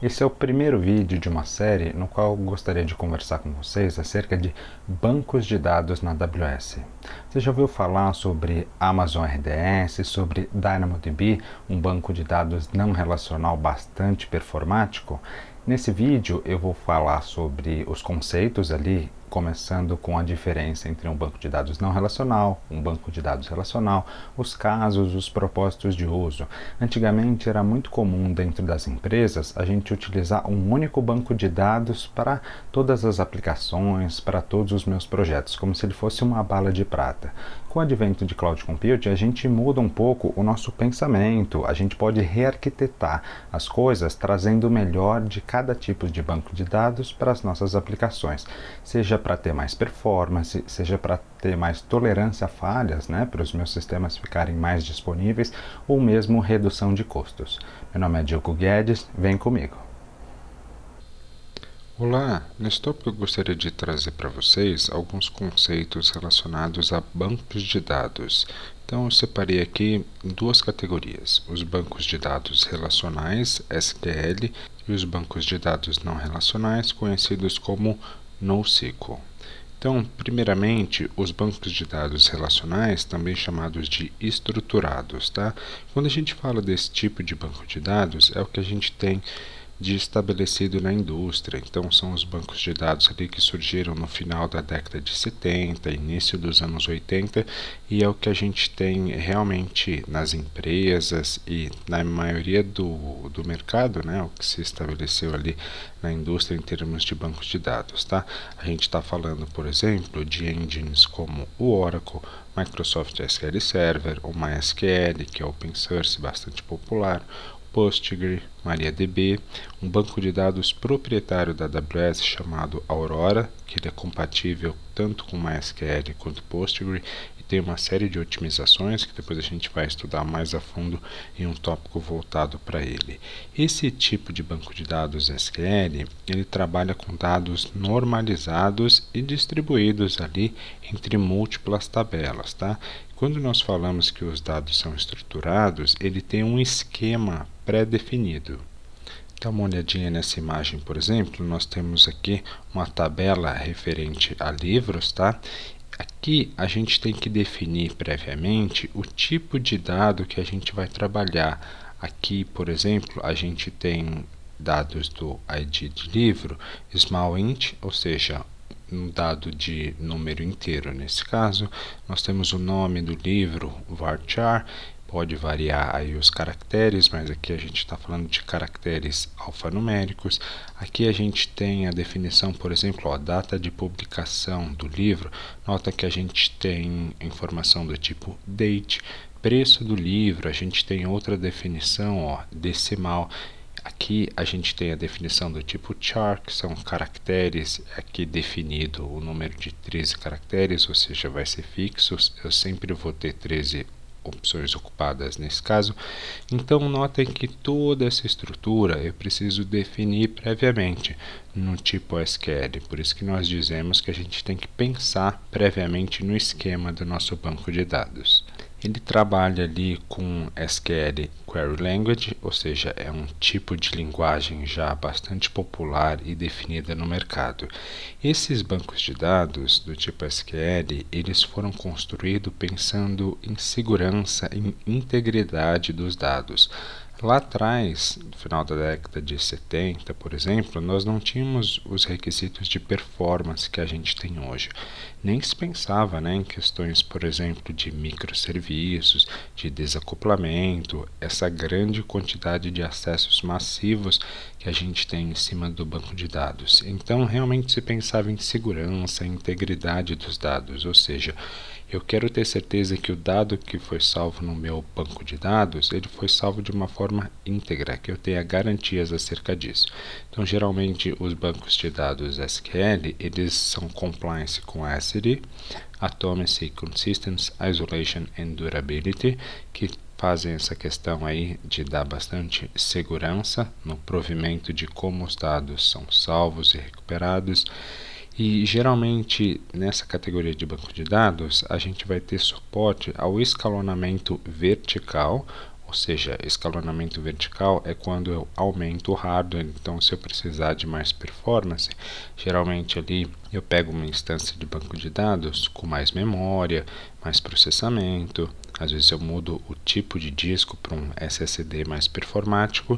Esse é o primeiro vídeo de uma série no qual eu gostaria de conversar com vocês acerca de bancos de dados na AWS. Você já ouviu falar sobre Amazon RDS, sobre DynamoDB, um banco de dados não relacional bastante performático? Nesse vídeo eu vou falar sobre os conceitos ali, começando com a diferença entre um banco de dados não relacional, um banco de dados relacional, os casos, os propósitos de uso. Antigamente era muito comum dentro das empresas a gente utilizar um único banco de dados para todas as aplicações, para todos os meus projetos, como se ele fosse uma bala de prata. Com o advento de Cloud Computing, a gente muda um pouco o nosso pensamento, a gente pode rearquitetar as coisas trazendo o melhor de cada tipo de banco de dados para as nossas aplicações, seja para ter mais performance, seja para ter mais tolerância a falhas, para os meus sistemas ficarem mais disponíveis, ou mesmo redução de custos. Meu nome é Diogo Guedes, vem comigo. Olá, nesse tópico eu gostaria de trazer para vocês alguns conceitos relacionados a bancos de dados. Então eu separei aqui em duas categorias, os bancos de dados relacionais, SQL, e os bancos de dados não relacionais, conhecidos como NoSQL. Então, primeiramente, os bancos de dados relacionais, também chamados de estruturados, tá? Quando a gente fala desse tipo de banco de dados, é o que a gente tem de estabelecido na indústria. Então são os bancos de dados ali que surgiram no final da década de 70, início dos anos 80, e é o que a gente tem realmente nas empresas e na maioria do mercado, o que se estabeleceu ali na indústria em termos de bancos de dados, tá? A gente está falando, por exemplo, de engines como o Oracle, Microsoft SQL Server, o MySQL, que é open source, bastante popular, Postgre, MariaDB, um banco de dados proprietário da AWS chamado Aurora, que ele é compatível tanto com MySQL quanto Postgre e tem uma série de otimizações que depois a gente vai estudar mais a fundo em um tópico voltado para ele. Esse tipo de banco de dados SQL, ele trabalha com dados normalizados e distribuídos ali entre múltiplas tabelas, tá? Quando nós falamos que os dados são estruturados, ele tem um esquema pré-definido. Dá uma olhadinha nessa imagem, por exemplo, nós temos aqui uma tabela referente a livros, tá? Aqui a gente tem que definir previamente o tipo de dado que a gente vai trabalhar. Aqui, por exemplo, a gente tem dados do ID de livro, small int, ou seja, um dado de número inteiro. Nesse caso, nós temos o nome do livro, varchar, pode variar aí os caracteres, mas aqui a gente está falando de caracteres alfanuméricos. Aqui a gente tem a definição, por exemplo, a data de publicação do livro. Nota que a gente tem informação do tipo date, preço do livro, a gente tem outra definição, decimal. Aqui a gente tem a definição do tipo char, que são caracteres, aqui definido o número de 13 caracteres, ou seja, vai ser fixo, eu sempre vou ter 13 opções ocupadas nesse caso. Então notem que toda essa estrutura eu preciso definir previamente no tipo SQL, por isso que nós dizemos que a gente tem que pensar previamente no esquema do nosso banco de dados. Ele trabalha ali com SQL Query Language, ou seja, é um tipo de linguagem já bastante popular e definida no mercado. Esses bancos de dados do tipo SQL, eles foram construídos pensando em segurança e integridade dos dados. Lá atrás, no final da década de 70, por exemplo, nós não tínhamos os requisitos de performance que a gente tem hoje. Nem se pensava em questões, por exemplo, de microserviços, de desacoplamento, essa grande quantidade de acessos massivos que a gente tem em cima do banco de dados. Então, realmente se pensava em segurança, integridade dos dados, ou seja, eu quero ter certeza que o dado que foi salvo no meu banco de dados, ele foi salvo de uma forma íntegra, que eu tenha garantias acerca disso. Então, geralmente, os bancos de dados SQL, eles são compliance com ACID, Atomic Consistency, Isolation and Durability, que fazem essa questão aí de dar bastante segurança no provimento de como os dados são salvos e recuperados. E geralmente nessa categoria de banco de dados a gente vai ter suporte ao escalonamento vertical, ou seja, escalonamento vertical é quando eu aumento o hardware. Então, se eu precisar de mais performance, geralmente ali eu pego uma instância de banco de dados com mais memória, mais processamento. Às vezes eu mudo o tipo de disco para um SSD mais performático.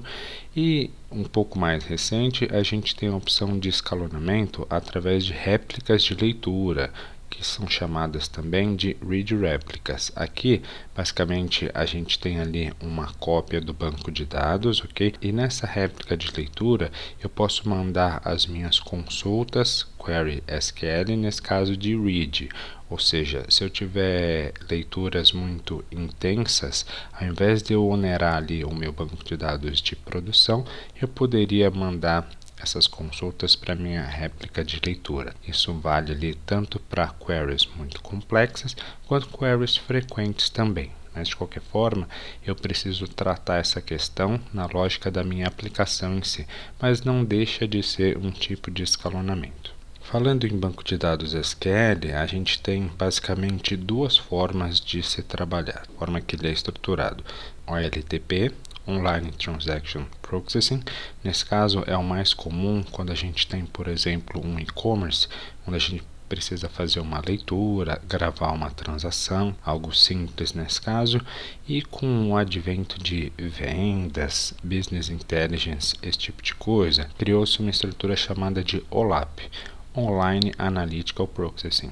E um pouco mais recente, a gente tem a opção de escalonamento através de réplicas de leitura, que são chamadas também de read réplicas. Aqui, basicamente, a gente tem ali uma cópia do banco de dados, ok? E nessa réplica de leitura, eu posso mandar as minhas consultas, query SQL, nesse caso de read. Ou seja, se eu tiver leituras muito intensas, ao invés de eu onerar ali o meu banco de dados de produção, eu poderia mandar essas consultas para minha réplica de leitura. Isso vale ali tanto para queries muito complexas quanto queries frequentes também. Mas de qualquer forma, eu preciso tratar essa questão na lógica da minha aplicação em si, mas não deixa de ser um tipo de escalonamento. Falando em banco de dados SQL, a gente tem basicamente duas formas de se trabalhar, a forma que ele é estruturado: OLTP, Online Transaction Processing. Nesse caso é o mais comum quando a gente tem, por exemplo, um e-commerce, onde a gente precisa fazer uma leitura, gravar uma transação, algo simples nesse caso, e com o advento de vendas, business intelligence, esse tipo de coisa, criou-se uma estrutura chamada de OLAP, Online Analytical Processing.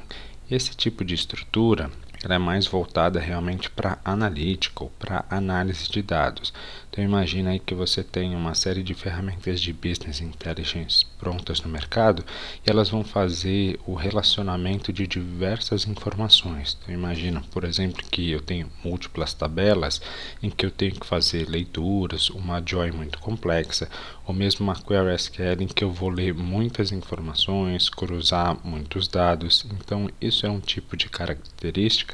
Esse tipo de estrutura ela é mais voltada realmente para analytical, para análise de dados. Então imagina aí que você tem uma série de ferramentas de business intelligence prontas no mercado e elas vão fazer o relacionamento de diversas informações. Então imagina, por exemplo, que eu tenho múltiplas tabelas em que eu tenho que fazer leituras, uma join muito complexa, ou mesmo uma query SQL em que eu vou ler muitas informações, cruzar muitos dados. Então isso é um tipo de característica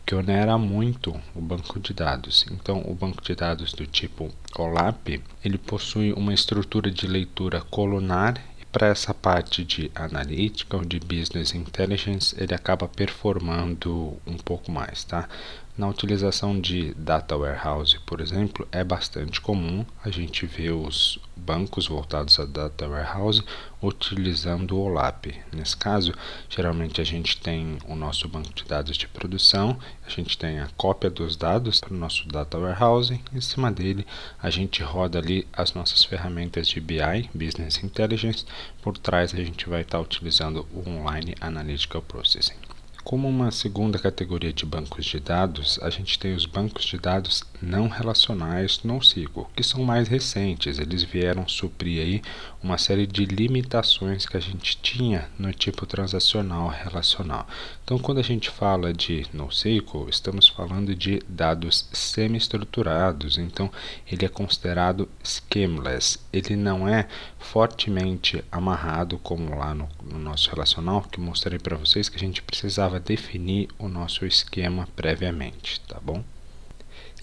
que onera muito o banco de dados. Então, o banco de dados do tipo OLAP, ele possui uma estrutura de leitura colunar e para essa parte de analytical, de business intelligence, ele acaba performando um pouco mais, tá? Na utilização de Data Warehouse, por exemplo, é bastante comum a gente ver os bancos voltados a Data Warehouse utilizando o OLAP. Nesse caso, geralmente a gente tem o nosso banco de dados de produção, a gente tem a cópia dos dados para o nosso Data Warehouse, em cima dele a gente roda ali as nossas ferramentas de BI, Business Intelligence, por trás a gente vai estar utilizando o Online Analytical Processing. Como uma segunda categoria de bancos de dados, a gente tem os bancos de dados não relacionais NoSQL, que são mais recentes. Eles vieram suprir aí uma série de limitações que a gente tinha no tipo transacional relacional. Então, quando a gente fala de NoSQL, estamos falando de dados semi-estruturados. Então, ele é considerado schemaless. Ele não é fortemente amarrado como lá no nosso relacional, que mostrei para vocês que a gente precisava definir o nosso esquema previamente, tá bom?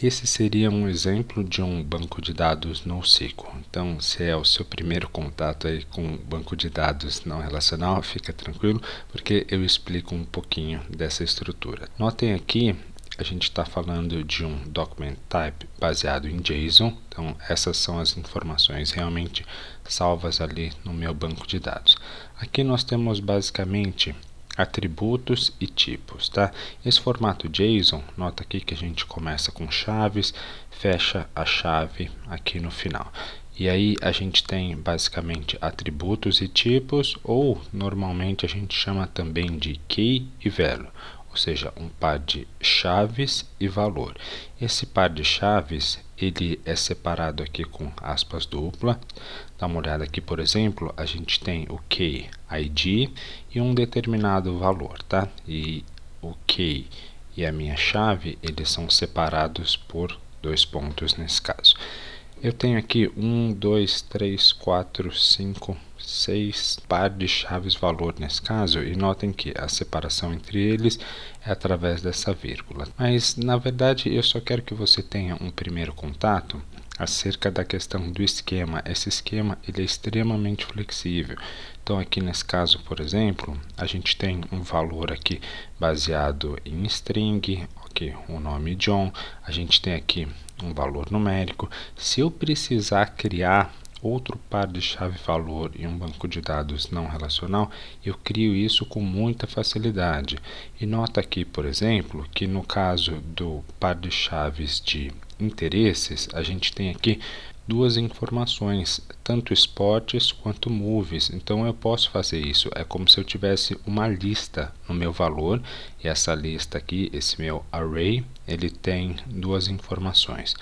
Esse seria um exemplo de um banco de dados NoSQL. Então, se é o seu primeiro contato aí com um banco de dados não relacional, fica tranquilo, porque eu explico um pouquinho dessa estrutura. Notem aqui, a gente está falando de um document type baseado em JSON. Então, essas são as informações realmente salvas ali no meu banco de dados. Aqui nós temos basicamente atributos e tipos, tá? Esse formato JSON, nota aqui que a gente começa com chaves, fecha a chave aqui no final. E aí a gente tem basicamente atributos e tipos, ou normalmente a gente chama também de key e value, ou seja, um par de chaves e valor. Esse par de chaves ele é separado aqui com aspas dupla. Dá uma olhada aqui, por exemplo, a gente tem o key ID e um determinado valor, tá? E o key e a minha chave, eles são separados por dois pontos nesse caso. Eu tenho aqui 1, 2, 3, 4, 5, 6 par de chaves valor nesse caso, e notem que a separação entre eles é através dessa vírgula. Mas na verdade eu só quero que você tenha um primeiro contato acerca da questão do esquema. Esse esquema ele é extremamente flexível. Então aqui nesse caso, por exemplo, a gente tem um valor aqui baseado em string, ok, o nome John, a gente tem aqui um valor numérico. Se eu precisar criar outro par de chave-valor em um banco de dados não relacional, eu crio isso com muita facilidade. E nota aqui, por exemplo, que no caso do par de chaves de interesses, a gente tem aqui duas informações, tanto esportes quanto movies. Então eu posso fazer isso, é como se eu tivesse uma lista no meu valor, e essa lista aqui, esse meu array, ele tem duas informações.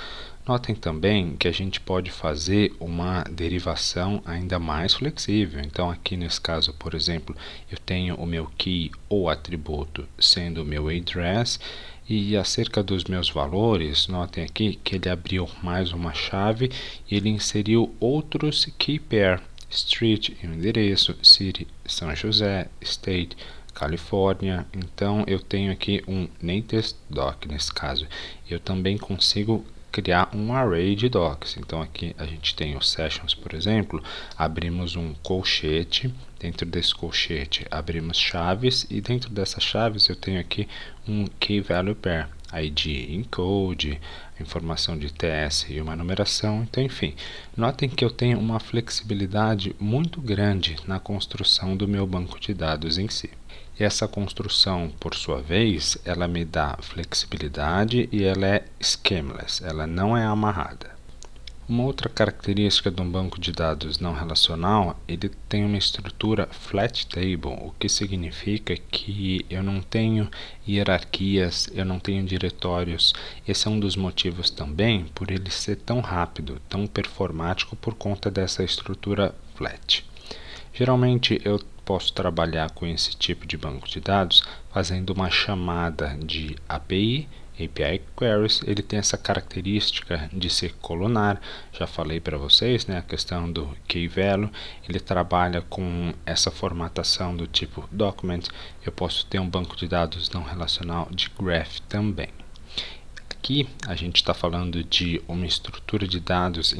Notem também que a gente pode fazer uma derivação ainda mais flexível. Então aqui nesse caso, por exemplo, eu tenho o meu key ou atributo sendo o meu address, e acerca dos meus valores, notem aqui que ele abriu mais uma chave e ele inseriu outros key pair, street e o endereço, city, São José, state, Califórnia. Então eu tenho aqui um latest doc nesse caso. Eu também consigo criar um array de docs. Então aqui a gente tem os sessions, por exemplo, abrimos um colchete, dentro desse colchete abrimos chaves, e dentro dessas chaves eu tenho aqui um key value pair, ID encode, informação de TS e uma numeração. Então, enfim, notem que eu tenho uma flexibilidade muito grande na construção do meu banco de dados em si. E essa construção, por sua vez, ela me dá flexibilidade e ela é schemaless, ela não é amarrada. Uma outra característica de um banco de dados não relacional, ele tem uma estrutura flat table, o que significa que eu não tenho hierarquias, eu não tenho diretórios. Esse é um dos motivos também por ele ser tão rápido, tão performático por conta dessa estrutura flat. Geralmente eu posso trabalhar com esse tipo de banco de dados fazendo uma chamada de API Queries. Ele tem essa característica de ser colunar. Já falei para vocês, né, a questão do key value. Ele trabalha com essa formatação do tipo document. Eu posso ter um banco de dados não relacional de graph também. Aqui a gente está falando de uma estrutura de dados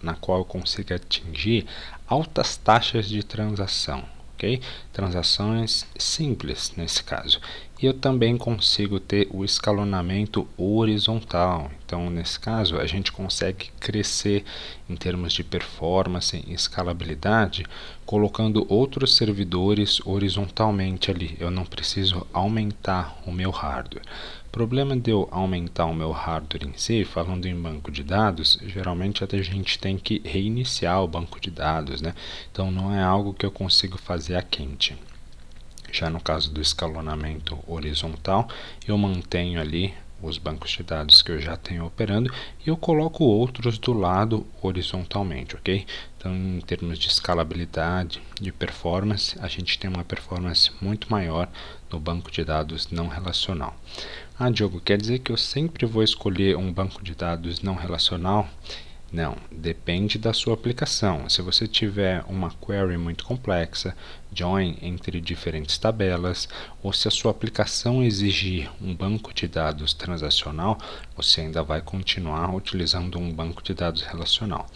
na qual eu consigo atingir altas taxas de transação, ok? Transações simples nesse caso. E eu também consigo ter o escalonamento horizontal. Então, nesse caso, a gente consegue crescer em termos de performance e escalabilidade, colocando outros servidores horizontalmente ali. Eu não preciso aumentar o meu hardware. O problema de eu aumentar o meu hardware em si, falando em banco de dados, geralmente a gente tem que reiniciar o banco de dados, né? Então não é algo que eu consigo fazer a quente. Já no caso do escalonamento horizontal, eu mantenho ali os bancos de dados que eu já tenho operando e eu coloco outros do lado horizontalmente, ok? Então, em termos de escalabilidade, de performance, a gente tem uma performance muito maior no banco de dados não relacional. Ah, Diogo, quer dizer que eu sempre vou escolher um banco de dados não relacional? Não, depende da sua aplicação. Se você tiver uma query muito complexa, join entre diferentes tabelas, ou se a sua aplicação exigir um banco de dados transacional, você ainda vai continuar utilizando um banco de dados relacional.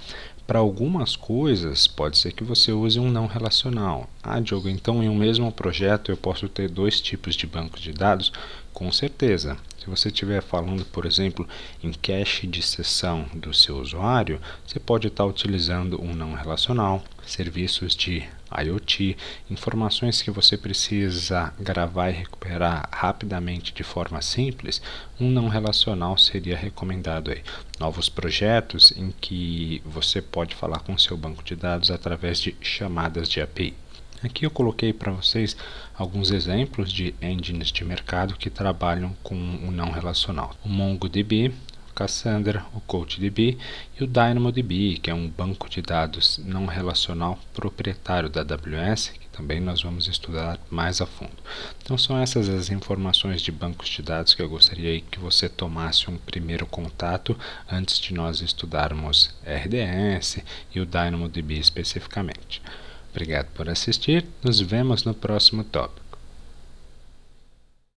Para algumas coisas, pode ser que você use um não relacional. Ah, Diogo, então em um mesmo projeto eu posso ter dois tipos de bancos de dados? Com certeza. Se você estiver falando, por exemplo, em cache de sessão do seu usuário, você pode estar utilizando um não relacional, serviços de IoT, informações que você precisa gravar e recuperar rapidamente de forma simples, um não relacional seria recomendado aí. Novos projetos em que você pode falar com seu banco de dados através de chamadas de API. Aqui eu coloquei para vocês alguns exemplos de engines de mercado que trabalham com o não relacional. O MongoDB, o Cassandra, o CoachDB e o DynamoDB, que é um banco de dados não relacional proprietário da AWS, que também nós vamos estudar mais a fundo. Então são essas as informações de bancos de dados que eu gostaria que você tomasse um primeiro contato antes de nós estudarmos RDS e o DynamoDB especificamente. Obrigado por assistir, nos vemos no próximo tópico.